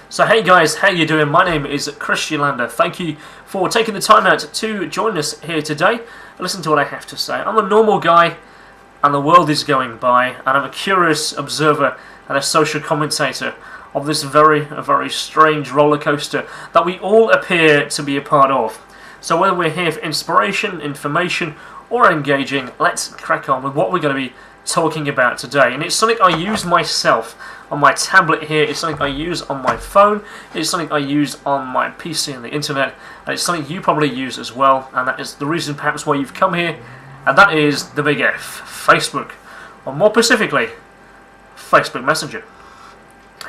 So hey guys, how you doing? My name is Kristian. Thank you for taking the time out to join us here today. Listen to what I have to say. I'm a normal guy and the world is going by, and I'm a curious observer and a social commentator of this very strange roller coaster that we all appear to be a part of. So whether we're here for inspiration, information, or engaging, let's crack on with what we're going to be talking about today. And it's something I use myself on my tablet here, it's something I use on my phone, it's something I use on my PC and the internet, and it's something you probably use as well, and that is the reason perhaps why you've come here, and that is the big F, Facebook, or more specifically, Facebook Messenger.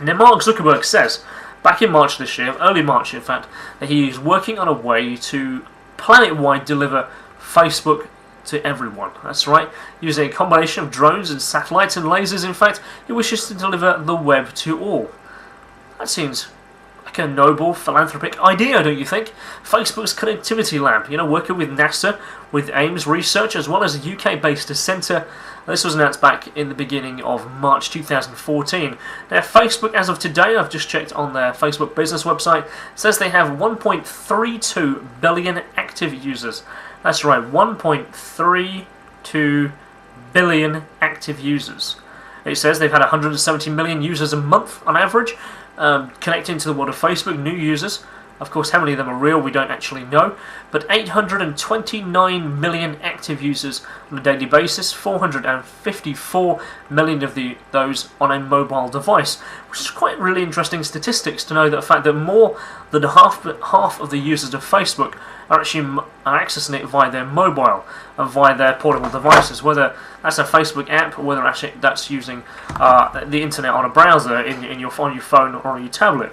Now Mark Zuckerberg says, back in March this year, early March in fact, that he is working on a way to planet-wide deliver Facebook to everyone. That's right, using a combination of drones and satellites and lasers. In fact, he wishes to deliver the web to all. That seems like a noble philanthropic idea, don't you think? Facebook's connectivity lab, working with NASA, with Ames Research, as well as a UK-based centre. This was announced back in the beginning of March 2014. Now, Facebook, as of today, I've just checked on their Facebook business website, says they have 1.32 billion active users. That's right, 1.32 billion active users. It says they've had 170 million users a month on average, connecting to the world of Facebook, new users. Of course, how many of them are real, we don't actually know. But 829 million active users on a daily basis, 454 million of those on a mobile device, which is quite really interesting statistics to know that the fact that more than half of the users of Facebook are actually accessing it via their mobile and via their portable devices, whether that's a Facebook app or whether actually that's using the internet on a browser on your phone or on your tablet.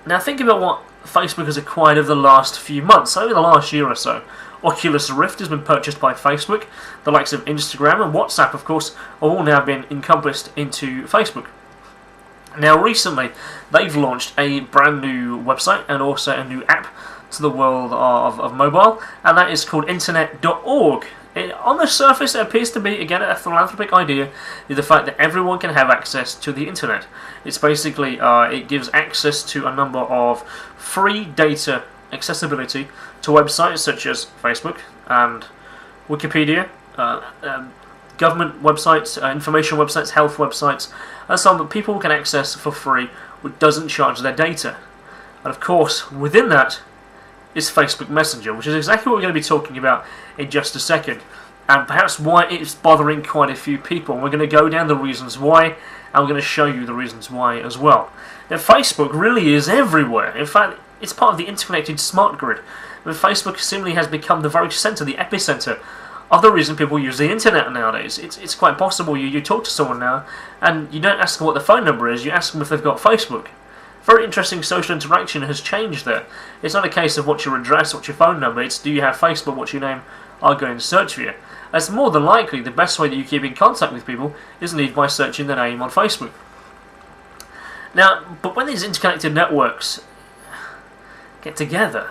Now think about what Facebook has acquired over the last few months, over the last year or so. Oculus Rift has been purchased by Facebook, the likes of Instagram and WhatsApp, of course, have all now been encompassed into Facebook. Now recently, they've launched a brand new website and also a new app to the world of mobile, and that is called internet.org. On the surface, it appears to be, again, a philanthropic idea, is the fact that everyone can have access to the internet. It's basically, it gives access to a number of free data accessibility to websites such as Facebook and Wikipedia, government websites, information websites, health websites, and some that people can access for free, which doesn't charge their data. And of course, within that is Facebook Messenger, which is exactly what we're going to be talking about in just a second, and perhaps why it's bothering quite a few people. We're going to go down the reasons why, and we're going to show you the reasons why as well. Now, Facebook really is everywhere. In fact, it's part of the interconnected smart grid. Facebook seemingly has become the very centre, the epicenter of the reason people use the internet nowadays. It's quite possible you talk to someone now, and you don't ask them what the phone number is, you ask them if they've got Facebook. Very interesting social interaction has changed there. It's not a case of what's your address, what's your phone number, it's do you have Facebook, what's your name, I'll go and search for you. As more than likely, the best way that you keep in contact with people is indeed by searching their name on Facebook. Now, but when these interconnected networks get together,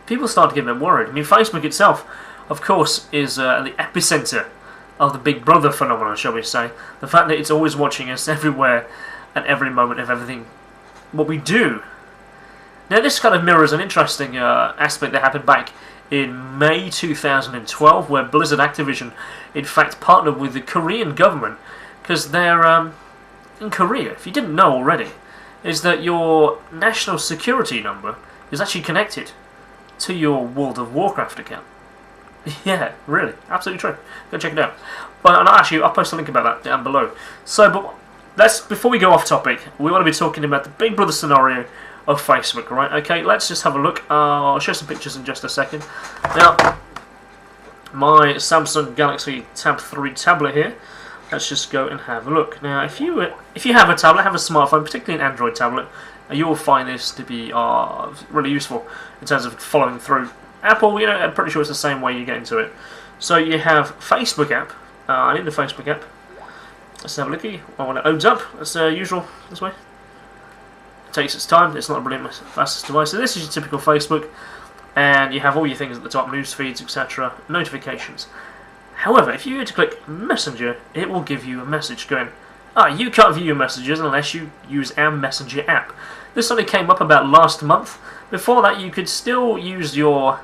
people start to get a bit worried. I mean, Facebook itself, of course, is the epicenter of the Big Brother phenomenon, shall we say. The fact that it's always watching us everywhere at every moment of everything what we do. Now this kind of mirrors an interesting aspect that happened back in May 2012, where Blizzard Activision in fact partnered with the Korean government, because they're in Korea, if you didn't know already, is that your national security number is actually connected to your World of Warcraft account. Yeah, really, absolutely true. Go check it out. But actually, I'll post a link about that down below. So, but before we go off topic, we want to be talking about the Big Brother scenario of Facebook, right? Okay, let's just have a look. I'll show some pictures in just a second. Now, my Samsung Galaxy Tab 3 tablet here. Let's just go and have a look. Now, if you have a tablet, have a smartphone, particularly an Android tablet, you will find this to be really useful in terms of following through. Apple, I'm pretty sure it's the same way you get into it. So you have Facebook app. I need the Facebook app. Let's have a looky. When it opens up, as usual, this way. It takes its time. It's not a brilliant fastest device. So this is your typical Facebook, and you have all your things at the top, news feeds, etc., notifications. However, if you were to click Messenger, it will give you a message going, You can't view your messages unless you use our Messenger app. This only came up about last month. Before that, you could still use your...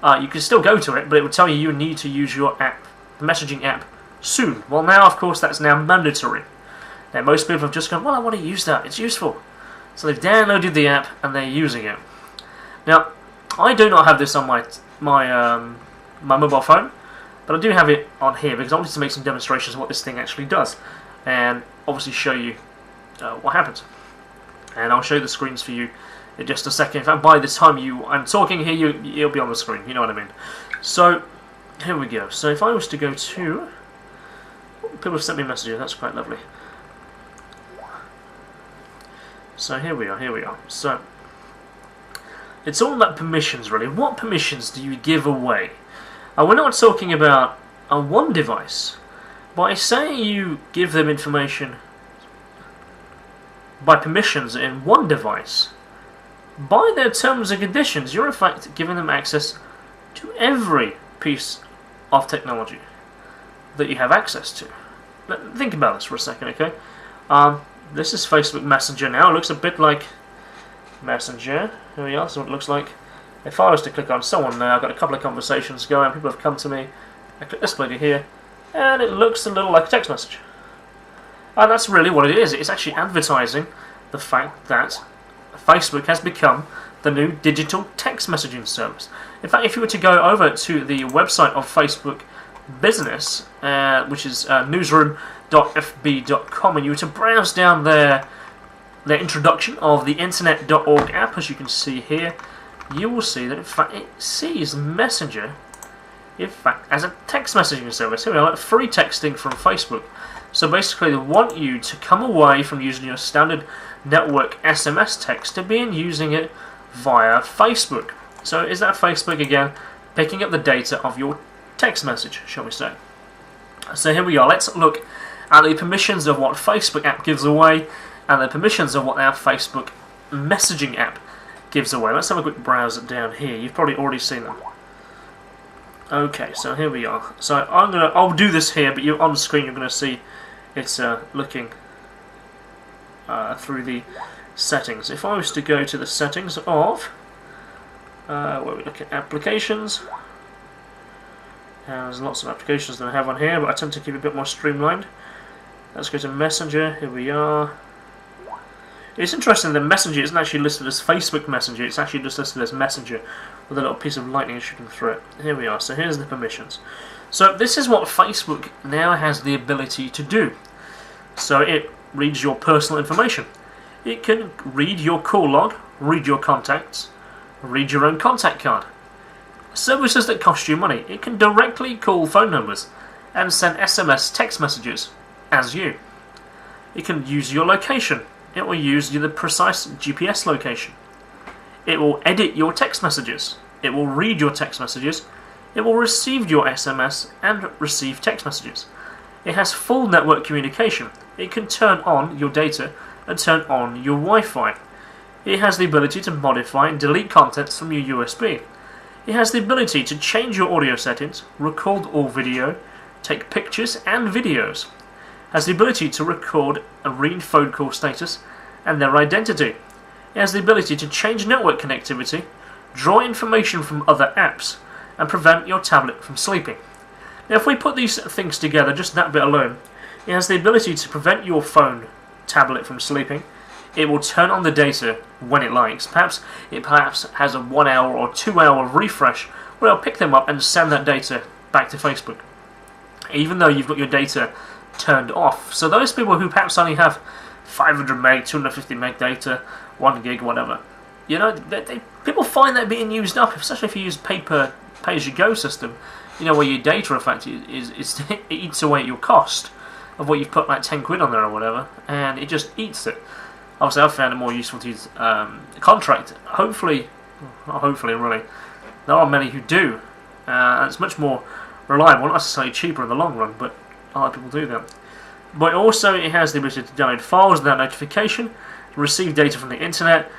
you could still go to it, but it would tell you need to use your app, the messaging app, soon. Well, now, of course, that's now mandatory. Now, most people have just gone, well, I want to use that. It's useful. So they've downloaded the app and they're using it. Now, I do not have this on my mobile phone, but I do have it on here because I wanted to make some demonstrations of what this thing actually does, and obviously show you what happens. And I'll show you the screens for you in just a second. In fact, by the time I'm talking here, it'll be on the screen. You know what I mean? So here we go. So if I was to go to... People have sent me messages. That's quite lovely. So here we are. So it's all about permissions, really. What permissions do you give away? We're not talking about a one device. By saying you give them information by permissions in one device, by their terms and conditions, you're in fact giving them access to every piece of technology that you have access to. Now, think about this for a second, okay? This is Facebook Messenger now. It looks a bit like Messenger. Here we are. So it looks like if I was to click on someone now, I've got a couple of conversations going, people have come to me. I click this lady here, and it looks a little like a text message. And that's really what it is. It's actually advertising the fact that Facebook has become the new digital text messaging service. In fact, if you were to go over to the website of Facebook Business, which is newsroom.fb.com, and you were to browse down their introduction of the internet.org app, as you can see here, you will see that in fact it sees Messenger in fact as a text messaging service. Here we are, free texting from Facebook. So basically they want you to come away from using your standard network SMS text to being using it via Facebook. So is that Facebook again picking up the data of your text message, shall we say? So here we are. Let's look at the permissions of what Facebook app gives away and the permissions of what our Facebook messaging app gives away. Let's have a quick browse down here. You've probably already seen them. Okay, so here we are. So I'll do this here, but on the screen you're going to see it's looking through the settings. If I was to go to the settings of where we look at applications, there's lots of applications that I have on here, but I tend to keep it a bit more streamlined. Let's go to Messenger. Here we are. It's interesting that Messenger isn't actually listed as Facebook Messenger, it's actually just listed as Messenger with a little piece of lightning shooting through it. Here we are, so here's the permissions. So this is what Facebook now has the ability to do. So it reads your personal information. It can read your call log, read your contacts, read your own contact card. Services that cost you money. It can directly call phone numbers and send SMS text messages as you. It can use your location. It will use the precise GPS location. It will edit your text messages. It will read your text messages. It will receive your SMS and receive text messages. It has full network communication. It can turn on your data and turn on your Wi-Fi. It has the ability to modify and delete contents from your USB. It has the ability to change your audio settings, record all video, take pictures and videos. Has the ability to record and read phone call status and their identity. It has the ability to change network connectivity, draw information from other apps, and prevent your tablet from sleeping. Now, if we put these things together, just that bit alone, it has the ability to prevent your phone, tablet from sleeping. It will turn on the data when it likes. It perhaps has a 1 hour or 2 hour refresh where it'll pick them up and send that data back to Facebook, even though you've got your data turned off. So those people who perhaps only have 500 meg, 250 meg data, 1 gig, whatever, people find that being used up, especially if you use pay-as-you-go system, where your data, in fact, it eats away at your cost of what you've put like 10 quid on there or whatever, and it just eats it. Obviously, I've found it more useful to use contract. Hopefully, really, there are many who do, and it's much more reliable, not necessarily cheaper in the long run, but a lot of people do that. But also, it has the ability to download files without notification, receive data from the internet,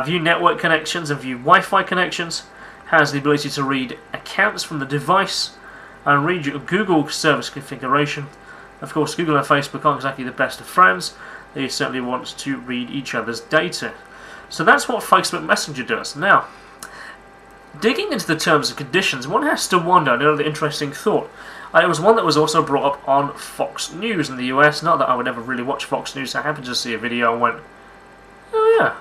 view network connections and view Wi-Fi connections, has the ability to read accounts from the device, and read your Google service configuration, Of course, Google and Facebook aren't exactly the best of friends. They certainly want to read each other's data. So that's what Facebook Messenger does. Now, digging into the terms and conditions, one has to wonder, another interesting thought. It was one that was also brought up on Fox News in the US. Not that I would ever really watch Fox News. I happened to see a video and went, oh yeah,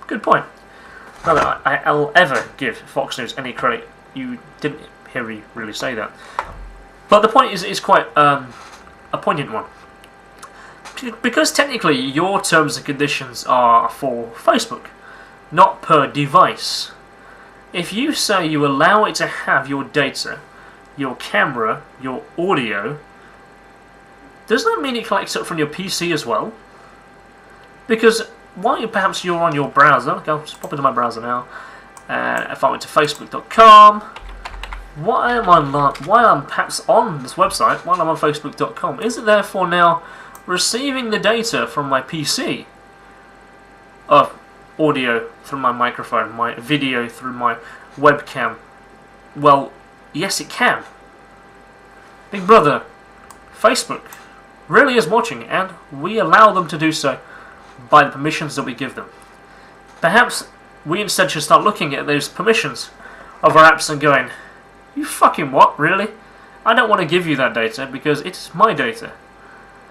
good point. Not that I'll ever give Fox News any credit. You didn't hear me really say that. But the point is quite a poignant one. Because technically your terms and conditions are for Facebook, not per device. If you say you allow it to have your data, your camera, your audio, does that mean it collects it from your PC as well? Because while perhaps you're on your browser, I'll just pop into my browser now, and if I went to facebook.com, while I'm perhaps on this website, while I'm on facebook.com, is it therefore now receiving the data from my PC of audio through my microphone, my video through my webcam? Well, yes it can. Big Brother, Facebook, really is watching, and we allow them to do so by the permissions that we give them. Perhaps we instead should start looking at those permissions of our apps and going, you fucking what, really? I don't want to give you that data because it's my data.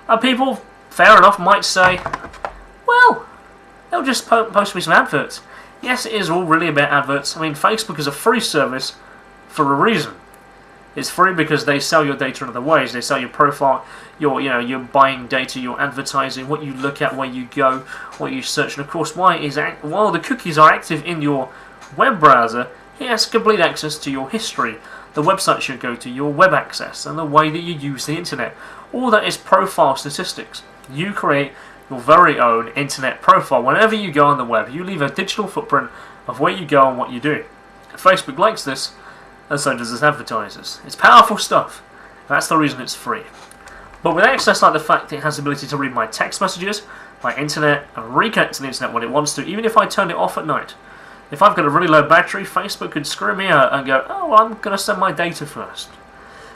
And people, fair enough, might say, well, they'll just post me some adverts. Yes, it is all really about adverts. I mean, Facebook is a free service for a reason. It's free because they sell your data in other ways. They sell your profile, you're buying data, you're advertising, what you look at, where you go, what you search, and of course, while the cookies are active in your web browser, it has complete access to your history, the websites you go to, your web access, and the way that you use the internet. All that is profile statistics. You create your very own internet profile. Whenever you go on the web, you leave a digital footprint of where you go and what you do. Facebook likes this, and so does its advertisers. It's powerful stuff. That's the reason it's free. But with access like the fact it has the ability to read my text messages, my internet, and reconnect to the internet when it wants to, even if I turn it off at night. If I've got a really low battery, Facebook could screw me out and go, oh, well, I'm going to send my data first.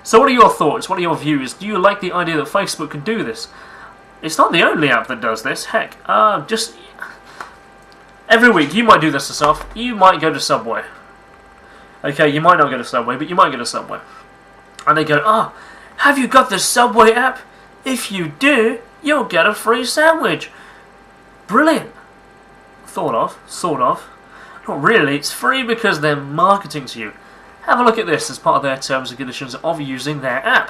So what are your thoughts? What are your views? Do you like the idea that Facebook can do this? It's not the only app that does this. Heck, just every week you might do this yourself. You might go to Subway. Okay, you might not go to Subway, but you might go to Subway. And they go, oh, have you got the Subway app? If you do, you'll get a free sandwich. Brilliant. Sort of. Not really, it's free because they're marketing to you. Have a look at this as part of their terms and conditions of using their app.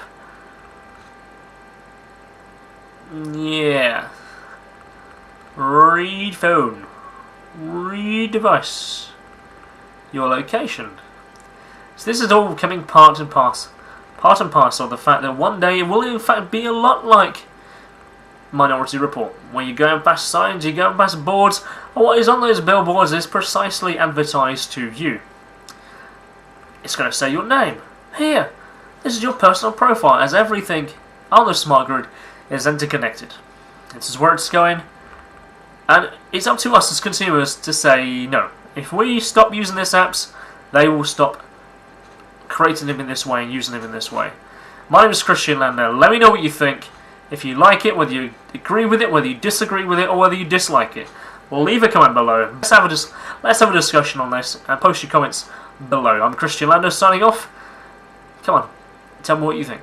Yeah. Read phone. Read device. Your location. So this is all coming part and parcel of the fact that one day it will in fact be a lot like Minority Report, where you're going past signs, you're going past boards, and what is on those billboards is precisely advertised to you. It's going to say your name. Here, this is your personal profile, as everything on the smart grid is interconnected. This is where it's going, and it's up to us as consumers to say no. If we stop using these apps, they will stop creating them in this way and using them in this way. My name is Kristian Lander. Let me know what you think. If you like it, whether you agree with it, whether you disagree with it, or whether you dislike it. Well, leave a comment below. Let's have a discussion on this, and post your comments below. I'm Kristian Lander signing off. Come on, tell me what you think.